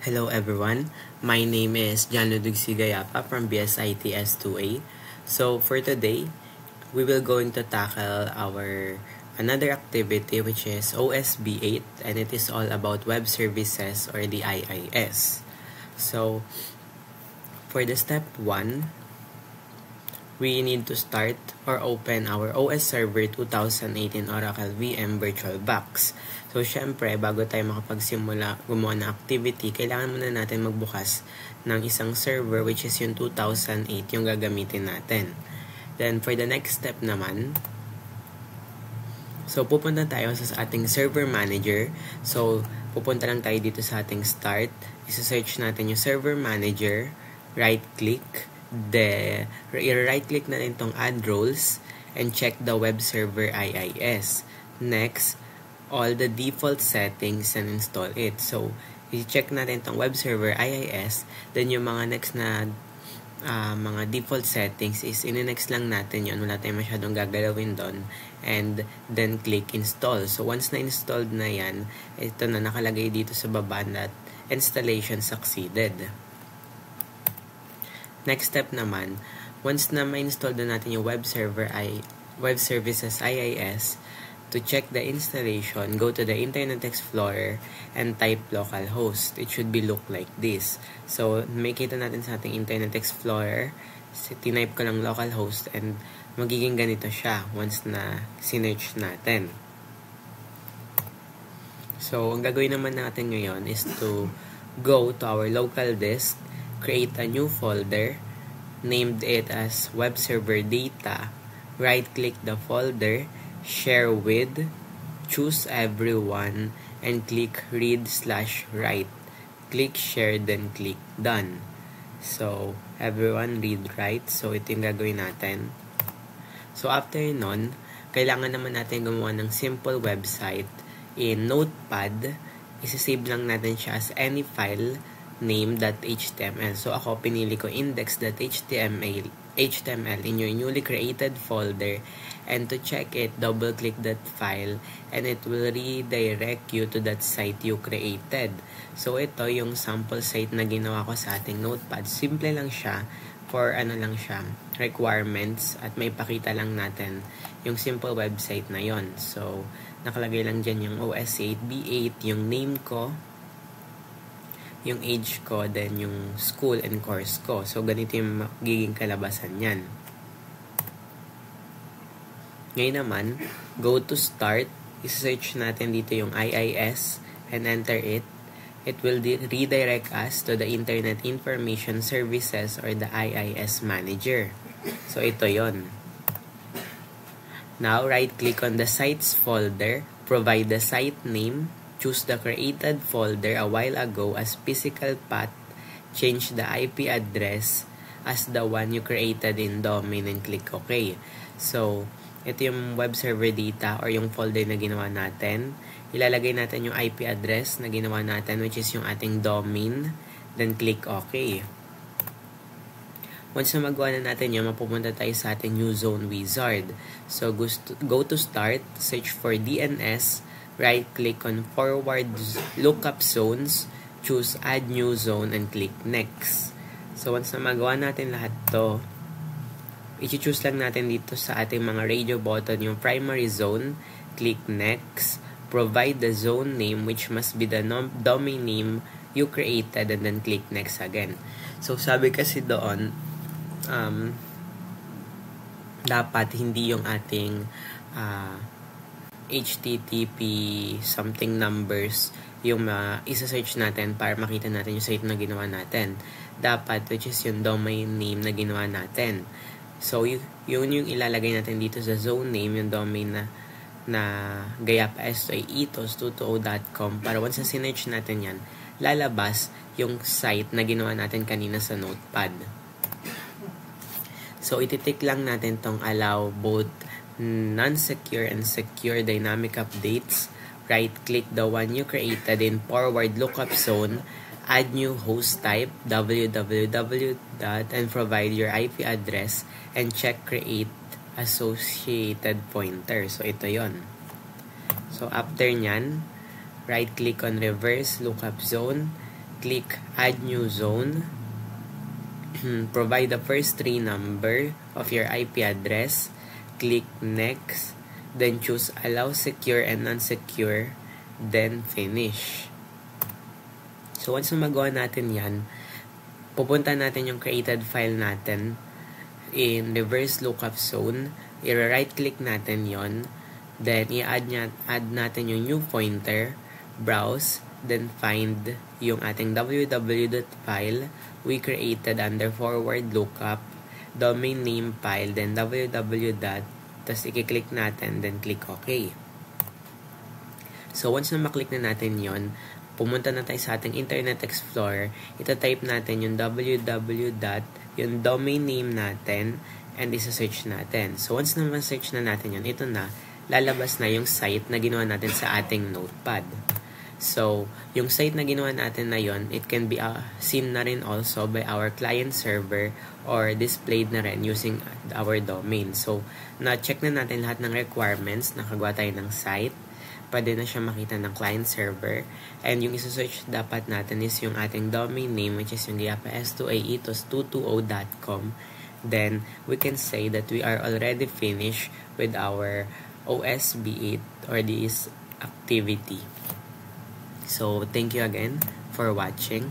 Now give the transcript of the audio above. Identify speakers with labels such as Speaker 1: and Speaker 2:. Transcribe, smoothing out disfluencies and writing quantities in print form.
Speaker 1: Hello everyone, my name is John Ludwig Sigayapa from BSIT S2A. So for today, we will going to tackle our another activity which is OSB 8 and it is all about web services or the IIS. So for the step 1, we need to start or open our OS Server 2018 Oracle VM VirtualBox. So, syempre, bago tayo makapagsimula gumawa ng activity, kailangan muna natin magbukas ng isang server which is yung 2008 yung gagamitin natin. Then, for the next step naman, so, pupunta tayo sa ating server manager. So, pupunta lang tayo dito sa ating start. Isa-search natin yung server manager, right-click, right-click na rin itong add roles and check the web server IIS. Next, all the default settings and install it. So, i-check natin itong web server IIS. Then, yung mga next na mga default settings is in-next lang natin yun. Wala tayong masyadong gagalawin doon. And then, click install. So, once na-installed na yan, ito na nakalagay dito sa baba na installation succeeded. Next step naman, once na ma-install na natin yung web services IIS, to check the installation, go to the Internet Explorer and type localhost. It should be look like this. So, makikita natin sa ating Internet Explorer, tinype ko lang localhost and magiging ganito siya once na sinearch natin. So, ang gagawin naman natin ngayon is to go to our local disk, create a new folder, named it as web server data, right-click the folder, share with, choose everyone, and click read/write. Click share, then click done. So, everyone read/write. So, ito yung gagawin natin. So, after nun, kailangan naman natin gumawa ng simple website in Notepad. Isasave lang natin siya as any file name.html. So, ako pinili ko index.html in your newly created folder, and to check it, double-click that file and it will redirect you to that site you created. So, ito yung sample site na ginawa ko sa ating Notepad. Simple lang siya for requirements at may pakita lang natin yung simple website na yon. So, nakalagay lang dyan yung OS8 B8, yung name ko, yung age ko, then yung school and course ko. So, ganito yung magiging kalabasan yan. Ngayon naman, go to start. I-search natin dito yung IIS and enter it. It will redirect us to the Internet Information Services or the IIS Manager. So, ito yon. Now, right-click on the sites folder, provide the site name, choose the created folder a while ago as physical path, change the IP address as the one you created in domain and click OK. So, ito yung web server data or yung folder na ginawa natin. Ilalagay natin yung IP address na ginawa natin which is yung ating domain. Then click OK. Once na magawa na natin yun, mapupunta tayo sa ating new zone wizard. So, go to start, search for DNS, right-click on forward lookup zones, choose add new zone, and click next. So, once na magawa natin lahat to, i-choose lang natin dito sa ating mga radio button yung primary zone, click next, provide the zone name which must be the domain name you created, and then click next again. So, sabi kasi doon, dapat hindi yung ating HTTP something numbers yung isa-search natin para makita natin yung site na ginawa natin. Dapat, which is yung domain name na ginawa natin. So, yun yung ilalagay natin dito sa zone name, yung domain na gayapa.ethos220.com para once na sinearch natin yan, lalabas yung site na ginawa natin kanina sa Notepad. So, ititik lang natin tong allow both non-secure and secure dynamic updates. Right-click the one you created in forward lookup zone, add new host type, www. And provide your IP address and check create associated pointer. So, ito yon. So, after nyan, right-click on reverse lookup zone, click Add New Zone. Provide the first 3 number of your IP address. Click Next. Then choose Allow Secure and Non-Secure. Then Finish. So once na magawa natin yan, pupunta natin yung created file natin in reverse lookup zone. I-right click natin yon. Then i-add natin yung new pointer. Browse. Then find yung ating www.file we created under forward lookup, domain name file, then www. Tapos i-click natin, then click OK. So once na maklik na natin yon, pumunta na tayo sa ating Internet Explorer. Ita-type natin yung www. Yung domain name natin, and isa-search natin. So once na ma-search na natin yun, ito na, lalabas na yung site na ginawa natin sa ating notepad. So, yung site na ginawa natin na yon, it can be seen na rin also by our client server or displayed na rin using our domain. So, na-check na natin lahat ng requirements, nakagawa tayo ng site, pwede na siya makita ng client server, and yung isa-search dapat natin is yung ating domain name, which is yung giapa220.com. Then, we can say that we are already finished with our OSB8 or this activity. So, thank you again for watching.